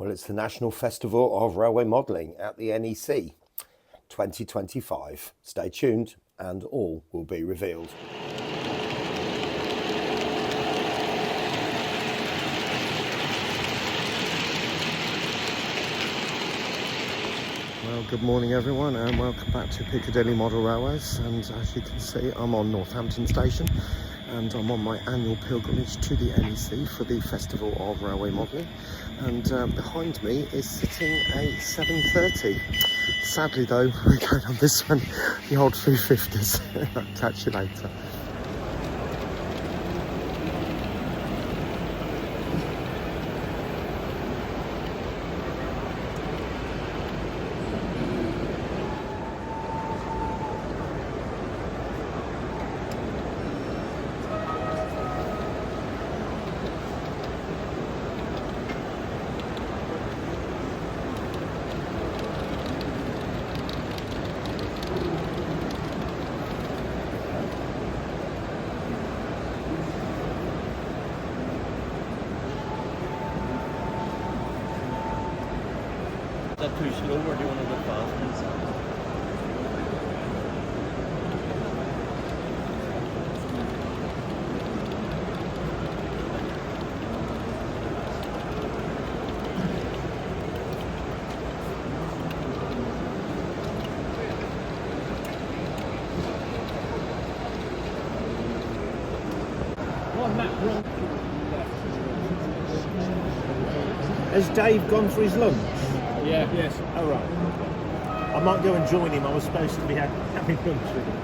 Well, it's the National Festival of Railway Modelling at the NEC 2025. Stay tuned and all will be revealed. Well, good morning everyone and welcome back to Piccadilly Model Railways, and as you can see I'm on Northampton Station and I'm on my annual pilgrimage to the NEC for the Festival of Railway Modelling, and behind me is sitting a 730. Sadly though, we're going on this one, the old 350s. I'll catch you later. Is that too slow, or do you want to go faster? Has Dave gone for his lunch? Yeah. Yes. Oh, right. I might go and join him. I was supposed to be having lunch with him.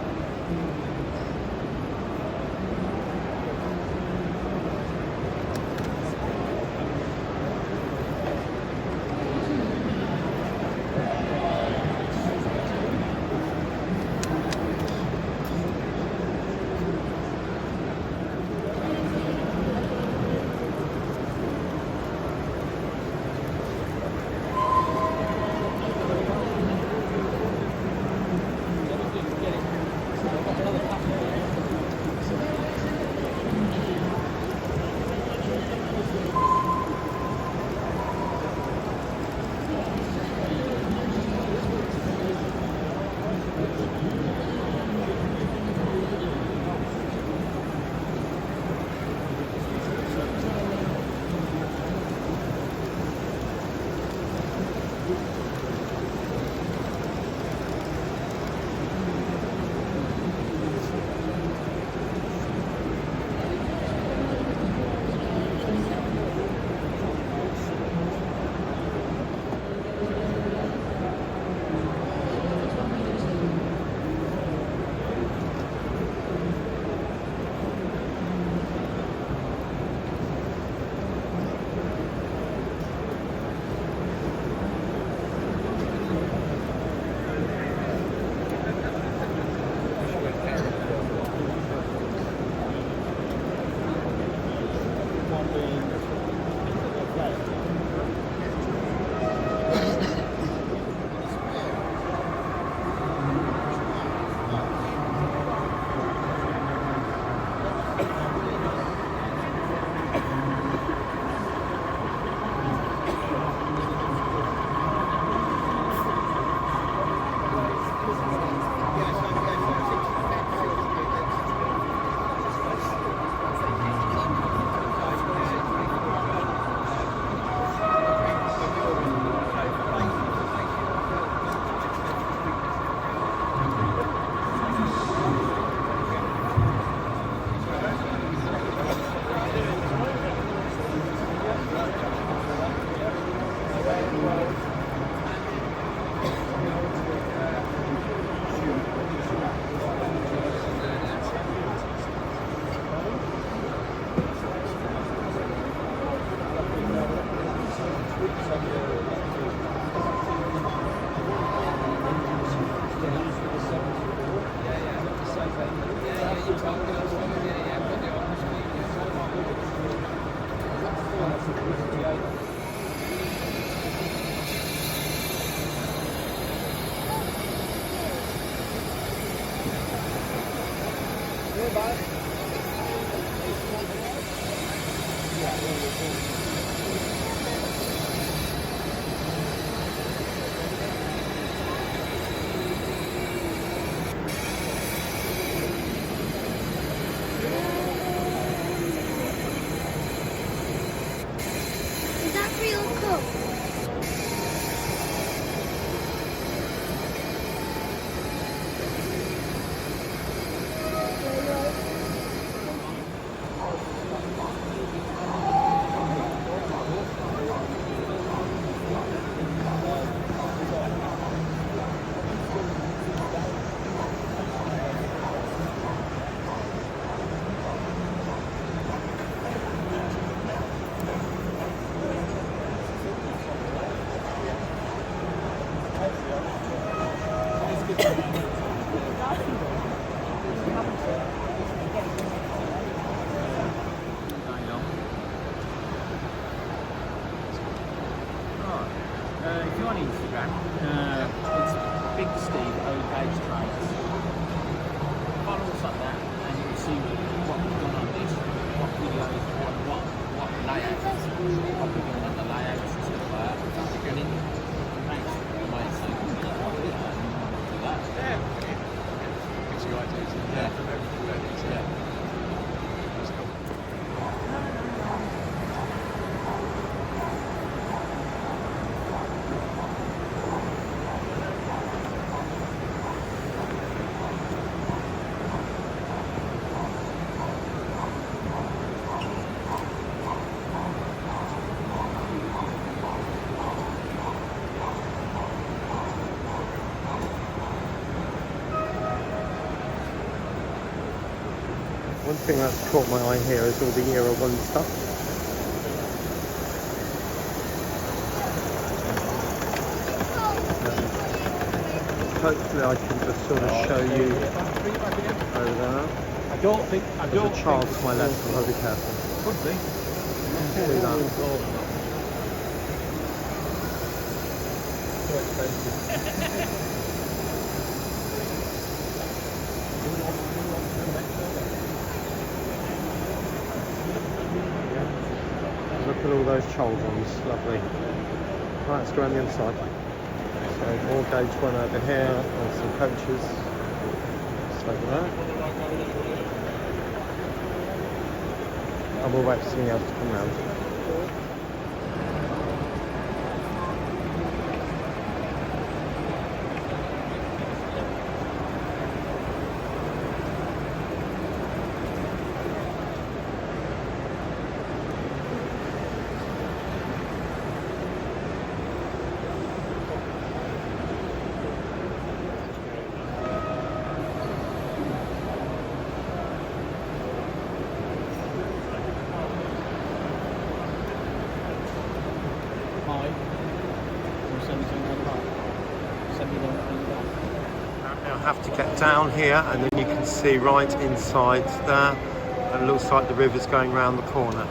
If you're on Instagram, it's Big Steve Old Age Trains. Follow us on that and you'll see what we've done on this, what videos, what layouts, what we're doing on the layouts and stuff like that. If you're in, thanks, you might say, do that. Yeah. Gives you ideas. Yeah. Yeah. That's cool. One thing that's caught my eye here is all the Era 1 stuff. Hopefully I can just sort of show you over there. There's a child to my left, so I'll be careful. Could be. See that? Too expensive. Look at all those chaldrons, lovely. Right, let's go around the other side. So more gauge 1 over here, and some coaches. Just over there. And we'll wait for something else to come round. Now I have to get down here, and then you can see right inside there, and it looks like the river's going round the corner.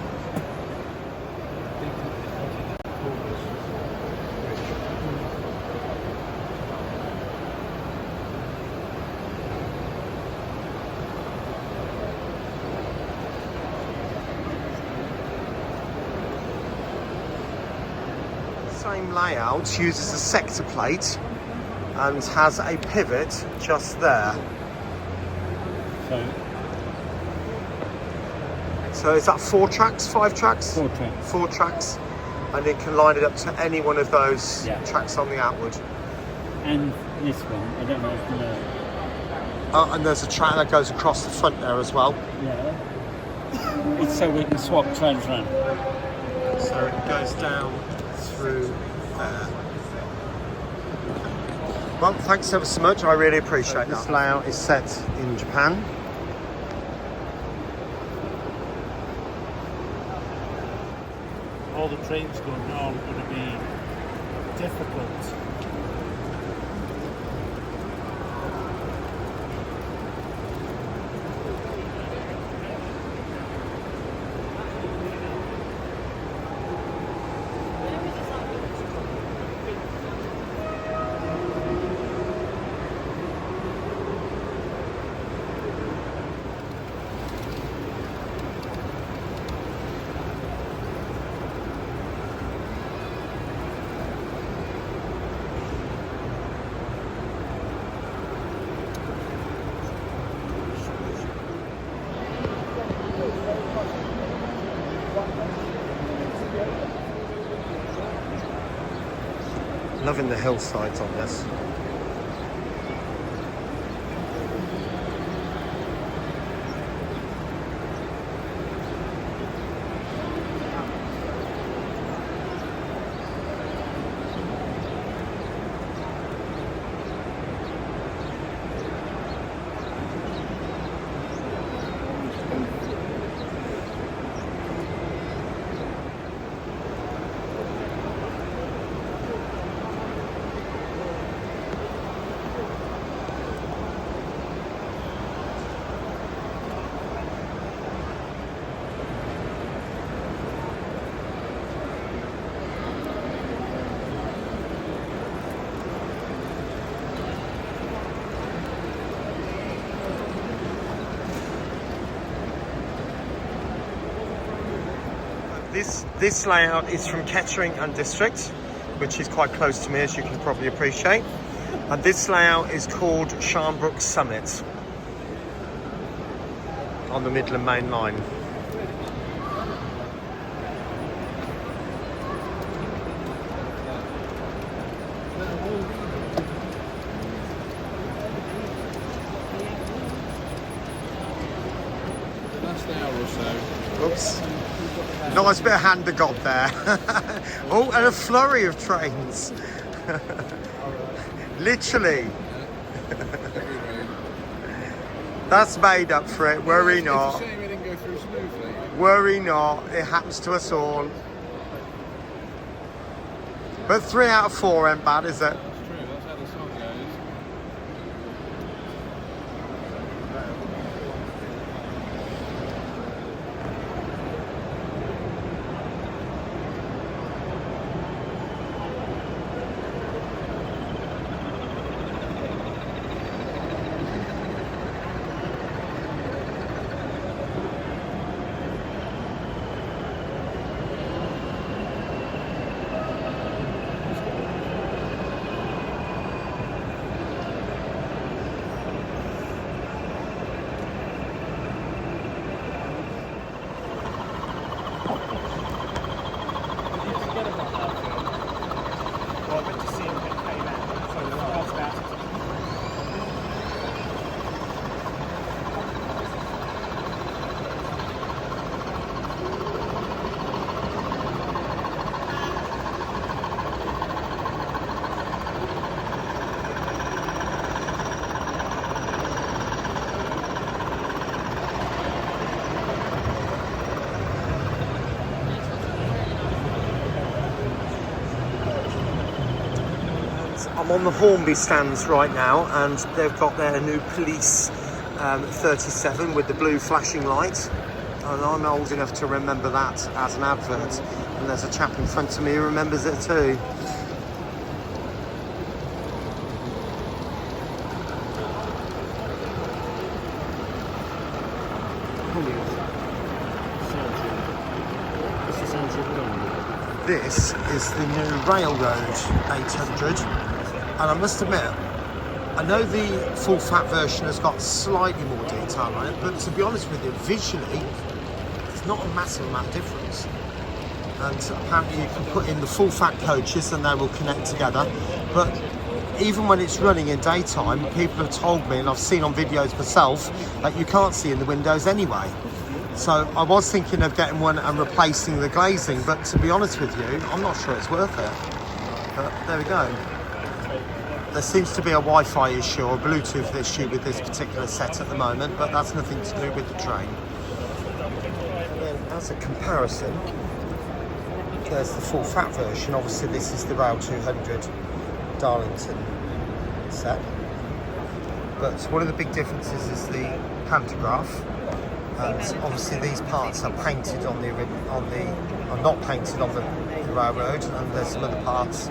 Same layout, uses a sector plate and has a pivot just there. So is that 4 tracks, 5 tracks? 4 tracks. 4 tracks, and it can line it up to any one of those tracks on the outward. And this one, I don't know if you know. And there's a track that goes across the front there as well. Yeah. It's so we can swap trains around. So it goes down through there. Well, thanks ever so much. I really appreciate that. This layout is set in Japan. All the trains going now are going to be difficult. Loving the hillsides on this. This layout is from Kettering and District, which is quite close to me, as you can probably appreciate. And this layout is called Sharnbrook Summit on the Midland Main Line. Oops. Nice bit of hand to God there. Oh, and a flurry of trains. Literally. That's made up for it. Worry not. Worry not. It happens to us all. But 3 out of 4 ain't bad, is it? I'm on the Hornby stands right now, and they've got their new police 37 with the blue flashing light, and I'm old enough to remember that as an advert, and there's a chap in front of me who remembers it too. This is the new Railroad 800, and I must admit, I know the full fat version has got slightly more detail on it, but to be honest with you, visually, it's not a massive amount of difference. And apparently you can put in the full fat coaches and they will connect together, but even when it's running in daytime, people have told me, and I've seen on videos myself, that you can't see in the windows anyway. So I was thinking of getting one and replacing the glazing, but to be honest with you, I'm not sure it's worth it. But there we go. There seems to be a Wi-Fi issue or a Bluetooth issue with this particular set at the moment, but that's nothing to do with the train. Then as a comparison, there's the full fat version. Obviously this is the Rail 200 Darlington set. But one of the big differences is the pantograph. And obviously these parts are painted are not painted on the railroad, and there's some other parts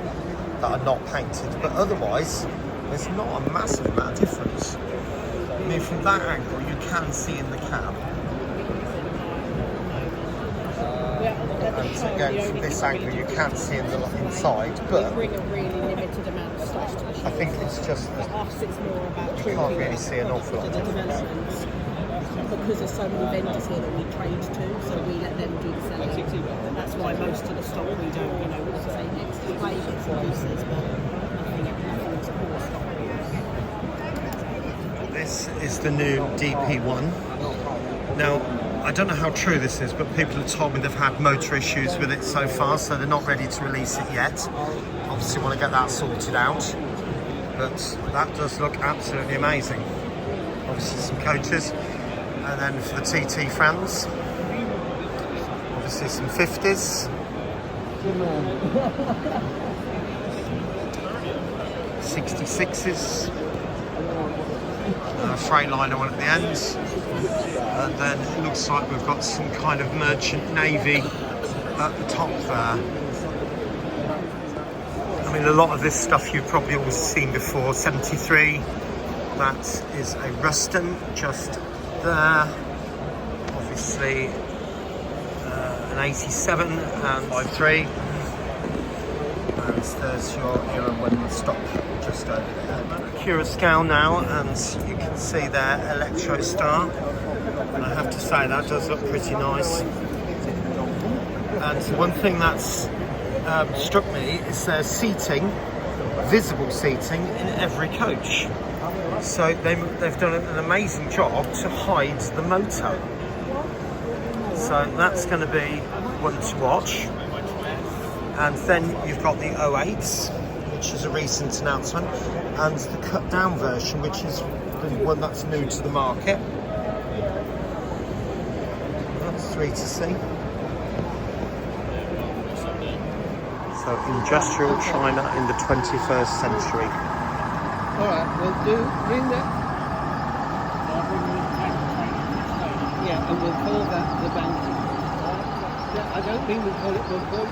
that are not painted. But otherwise, there's not a massive amount of difference. I mean, from that angle, you can see in the cab. And again, from this angle, you can see in the inside. But bring a really limited amount of stuff to the show. I think it's just For us, it's more about you can't really see an awful lot of difference. developments. Because there's so many vendors here that we trade to, so we let them do the selling. That's why most of the stock we don't, say next. favourites and gooses, but nothing's poor stock. This is the new DP1. Now, I don't know how true this is, but people have told me they've had motor issues with it so far, so they're not ready to release it yet. Obviously want to get that sorted out, but that does look absolutely amazing. Obviously some coaches, and then for the TT fans, obviously some 50s. 66s. Freightliner one at the end, and then it looks like we've got some kind of merchant navy at the top there. I mean, a lot of this stuff you've probably always seen before. 73, that is a Ruston just there. Obviously an 87 and 53, and there's your era when stop just over there. Scale now, and you can see there Electro Star, and I have to say that does look pretty nice. And one thing that's struck me is there's seating, visible seating in every coach, so they've done an amazing job to hide the motor, so that's going to be one to watch. And then you've got the 08s, which is a recent announcement, and the cut down version, which is the one that's new to the market. That's 3 to see. So industrial China in the 21st century. Alright, we'll bring that. Yeah, and we'll call that the bank. Yeah, I don't think we'll call it the bank.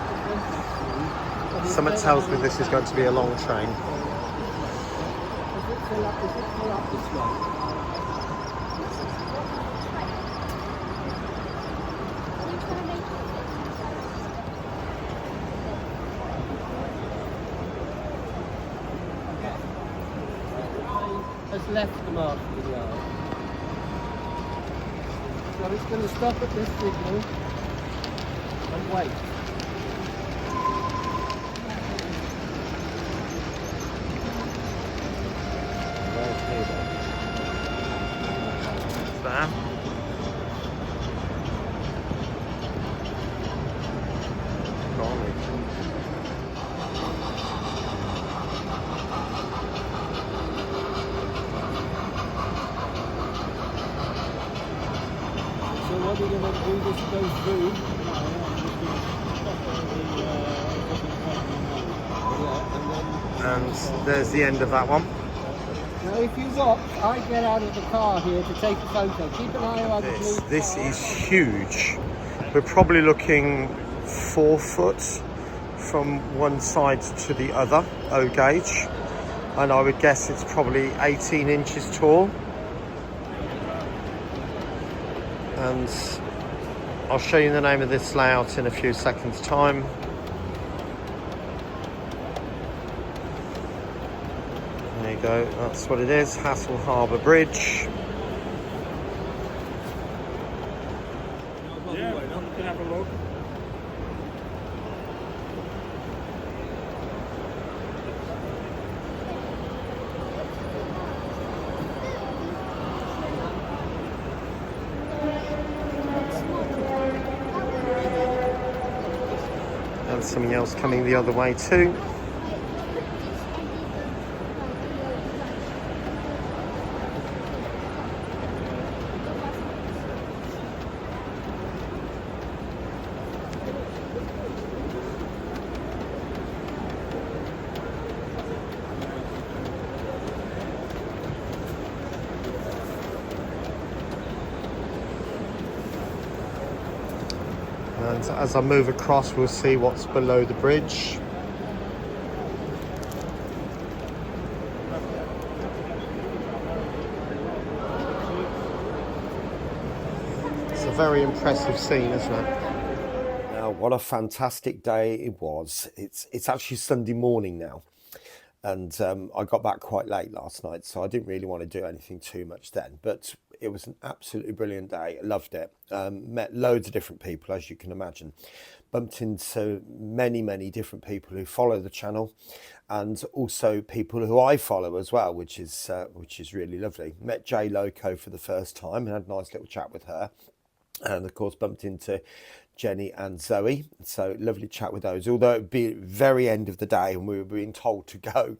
Someone tells me this is going to be a long train. Is it fill up this way? Has left the market yard. So it's going to stop at this signal and wait. There. So what are we going to do? This goes through. And there's the end of that one. Now if you watch, I get out of the car here to take a photo. Keep an eye on the blue This car. is huge. We're probably looking 4 foot from one side to the other, O gauge. And I would guess it's probably 18 inches tall. And I'll show you the name of this layout in a few seconds' time. There you go, that's what it is, Hassell Harbour Bridge. Yeah, you can have a look. And something else coming the other way too. And as I move across, we'll see what's below the bridge. It's a very impressive scene, isn't it? Now, what a fantastic day it was. It's actually Sunday morning now. And I got back quite late last night, so I didn't really want to do anything too much then. But it was an absolutely brilliant day. I loved it. Met loads of different people, as you can imagine. Bumped into many different people who follow the channel, and also people who I follow as well, which is really lovely. Met J Loco for the first time and had a nice little chat with her. And of course bumped into Jenny and Zoe, so lovely chat with those, although it'd be very end of the day and we were being told to go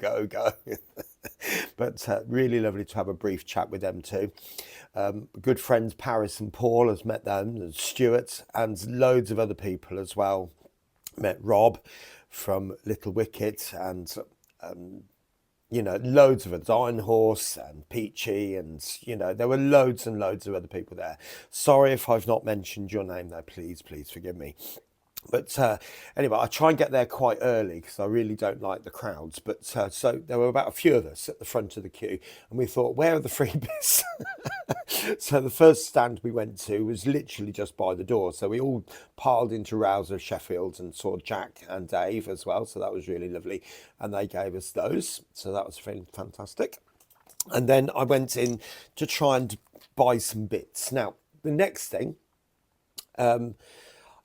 but really lovely to have a brief chat with them too. Good friends Paris and Paul, has met them, and Stuart, and loads of other people as well. Met Rob from Little Wicket, and you know, loads of others, Iron Horse and Peachy, and you know, there were loads and loads of other people there. Sorry if I've not mentioned your name though, please forgive me. But anyway, I try and get there quite early because I really don't like the crowds. But so there were about a few of us at the front of the queue, and we thought, where are the freebies? So the first stand we went to was literally just by the door. So we all piled into Rouser Sheffield and saw Jack and Dave as well. So that was really lovely. And they gave us those. So that was fantastic. And then I went in to try and buy some bits. Now, the next thing,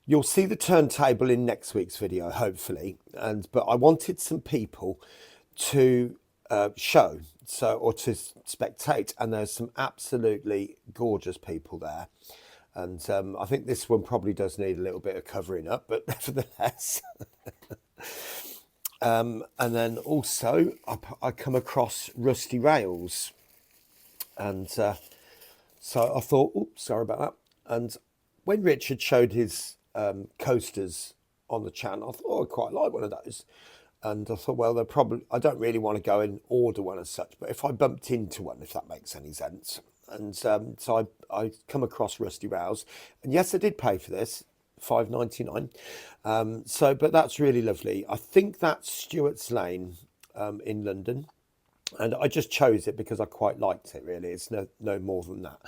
you'll see the turntable in next week's video, hopefully. But I wanted some people to show, or to spectate, and there's some absolutely gorgeous people there. And I think this one probably does need a little bit of covering up, but nevertheless. And then also I come across Rusty Rails, and so I thought, oops, sorry about that. And when Richard showed his coasters on the channel, I thought, oh, I quite like one of those. And I thought, well, I don't really want to go and order one as such, but if I bumped into one, if that makes any sense. And so I come across Rusty Rails, and yes, I did pay for this, £5.99. So, but that's really lovely. I think that's Stuart's Lane in London, and I just chose it because I quite liked it. Really, it's no more than that.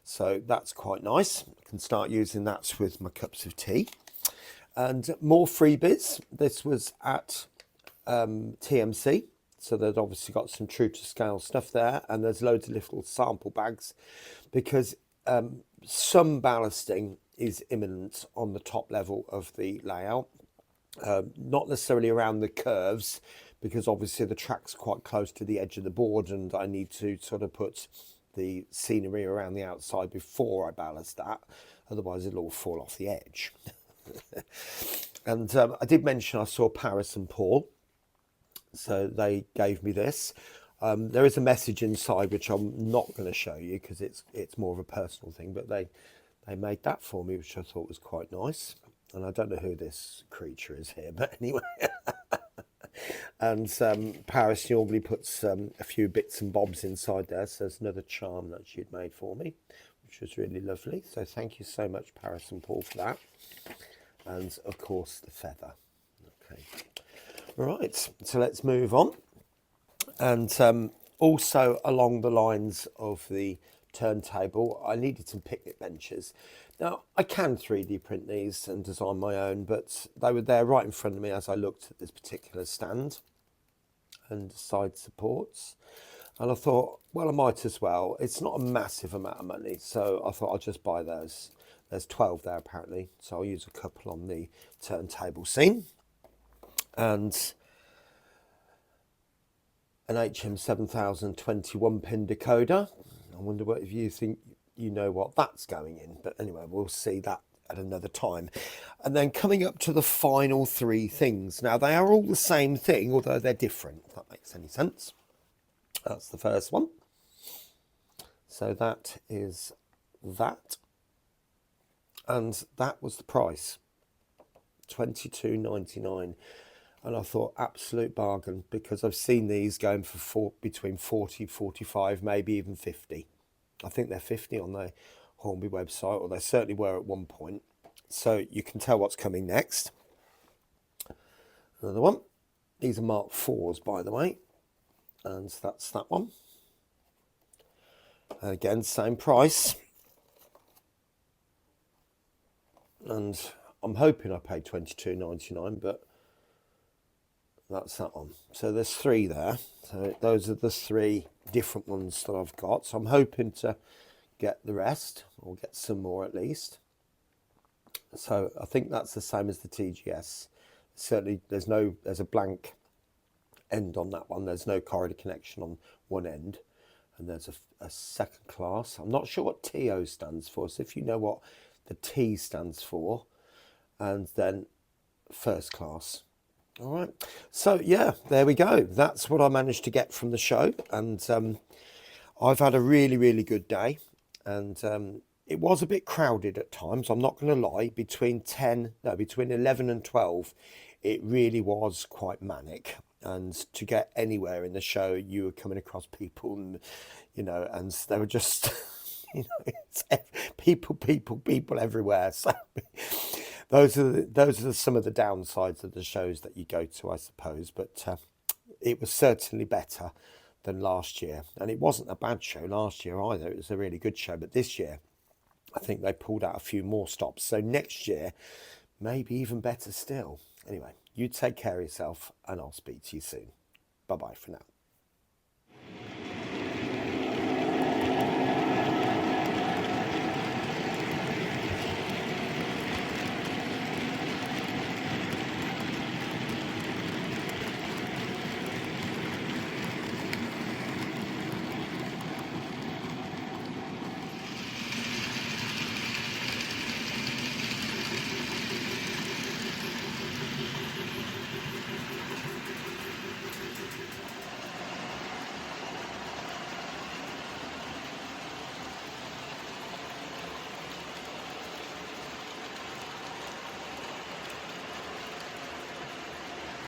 So that's quite nice. I can start using that with my cups of tea. And more freebies. This was at TMC, so they'd obviously got some true to scale stuff there, and there's loads of little sample bags because some ballasting is imminent on the top level of the layout, not necessarily around the curves, because obviously the track's quite close to the edge of the board, and I need to sort of put the scenery around the outside before I ballast that, otherwise it'll all fall off the edge. And I did mention I saw Paris and Paul, so they gave me this. There is a message inside which I'm not going to show you because it's more of a personal thing, but they made that for me, which I thought was quite nice. And I don't know who this creature is here, but anyway. And Paris normally puts a few bits and bobs inside there, so there's another charm that she'd made for me, which was really lovely. So thank you so much, Paris and Paul, for that. And of course the feather. Okay, right, so let's move on. And also along the lines of the turntable, I needed some picnic benches. Now I can 3D print these and design my own, but they were there right in front of me as I looked at this particular stand and side supports, and I thought, well, I might as well. It's not a massive amount of money, so I thought I'll just buy those. There's 12 there apparently, so I'll use a couple on the turntable scene. And an HM7021 pin decoder. I wonder what if you think you know what that's going in, but anyway, we'll see that at another time. And then coming up to the final three things. Now they are all the same thing, although they're different, if that makes any sense. That's the first one. So that is that. And that was the price, £22.99. And I thought, absolute bargain, because I've seen these going for between 40, 45, maybe even 50. I think they're 50 on the Hornby website, or they certainly were at one point. So you can tell what's coming next. Another one. These are Mark IVs, by the way. And that's that one. And again, same price. And I'm hoping I paid £22.99, but that's that one. So there's three there. So those are the three different ones that I've got. So I'm hoping to get the rest, or get some more at least. So I think that's the same as the TGS. Certainly there's a blank end on that one. There's no corridor connection on one end. And there's a second class. I'm not sure what TO stands for. So if you know what the T stands for, and then first class. All right. So yeah, there we go. That's what I managed to get from the show. And I've had a really, really good day. And it was a bit crowded at times. I'm not going to lie. Between 11 and 12, it really was quite manic. And to get anywhere in the show, you were coming across people, and and they were just, it's people everywhere. So those are some of the downsides of the shows that you go to, I suppose. But it was certainly better than last year, and it wasn't a bad show last year either. It was a really good show, but this year, I think they pulled out a few more stops. So next year, maybe even better still. Anyway, you take care of yourself, and I'll speak to you soon. Bye-bye for now.